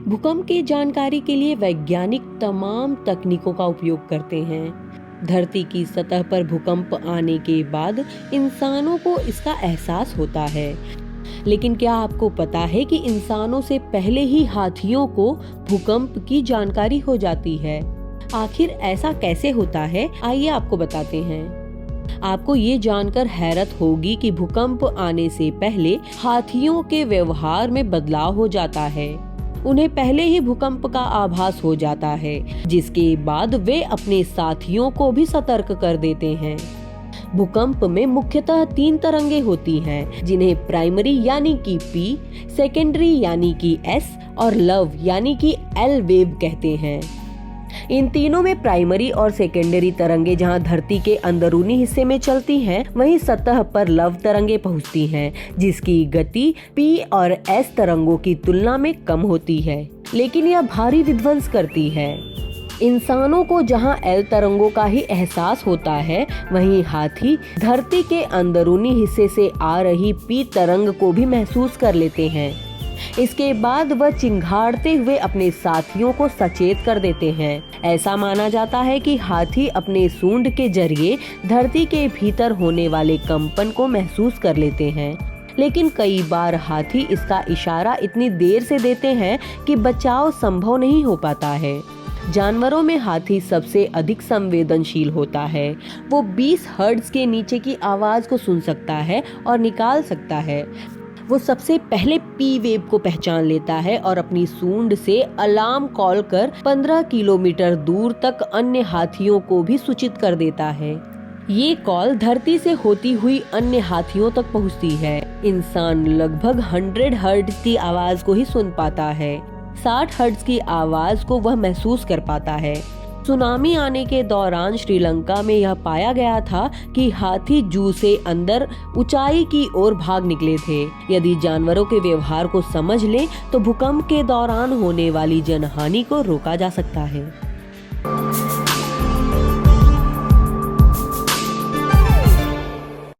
भूकंप की जानकारी के लिए वैज्ञानिक तमाम तकनीकों का उपयोग करते हैं। धरती की सतह पर भूकंप आने के बाद इंसानों को इसका एहसास होता है। लेकिन क्या आपको पता है कि इंसानों से पहले ही हाथियों को भूकंप की जानकारी हो जाती है? आखिर ऐसा कैसे होता है, आइए आपको बताते हैं। आपको ये जानकर हैरत होगी कि भूकंप आने से पहले हाथियों के व्यवहार में बदलाव हो जाता है। उन्हें पहले ही भूकंप का आभास हो जाता है, जिसके बाद वे अपने साथियों को भी सतर्क कर देते हैं। भूकंप में मुख्यतः 3 तरंगे होती हैं, जिन्हें प्राइमरी यानी कि P, सेकेंडरी यानी कि S और लव यानी कि L वेव कहते हैं। इन तीनों में प्राइमरी और सेकेंडरी तरंगे जहां धरती के अंदरूनी हिस्से में चलती हैं, वहीं सतह पर लव तरंगे पहुंचती हैं, जिसकी गति P और S तरंगों की तुलना में कम होती है, लेकिन यह भारी विध्वंस करती है। इंसानों को जहां L तरंगों का ही एहसास होता है, वहीं हाथी धरती के अंदरूनी हिस्से से आ रही P तरंग को भी महसूस कर लेते हैं। इसके बाद वह चिंघाड़ते हुए अपने साथियों को सचेत कर देते हैं। ऐसा माना जाता है कि हाथी अपने सूंड के जरिए धरती के भीतर होने वाले कंपन को महसूस कर लेते हैं, लेकिन कई बार हाथी इसका इशारा इतनी देर से देते हैं कि बचाव संभव नहीं हो पाता है। जानवरों में हाथी सबसे अधिक संवेदनशील होता है। वो 20 हर्ट्ज के नीचे की आवाज को सुन सकता है और निकाल सकता है। वो सबसे पहले P वेव को पहचान लेता है और अपनी सूंड से अलार्म कॉल कर 15 किलोमीटर दूर तक अन्य हाथियों को भी सूचित कर देता है। ये कॉल धरती से होती हुई अन्य हाथियों तक पहुंचती है। इंसान लगभग 100 हर्ट्ज की आवाज को ही सुन पाता है। 60 हर्ट्ज की आवाज को वह महसूस कर पाता है। सुनामी आने के दौरान श्रीलंका में यह पाया गया था कि हाथी जू से अंदर ऊंचाई की ओर भाग निकले थे। यदि जानवरों के व्यवहार को समझ लें तो भूकंप के दौरान होने वाली जनहानि को रोका जा सकता है।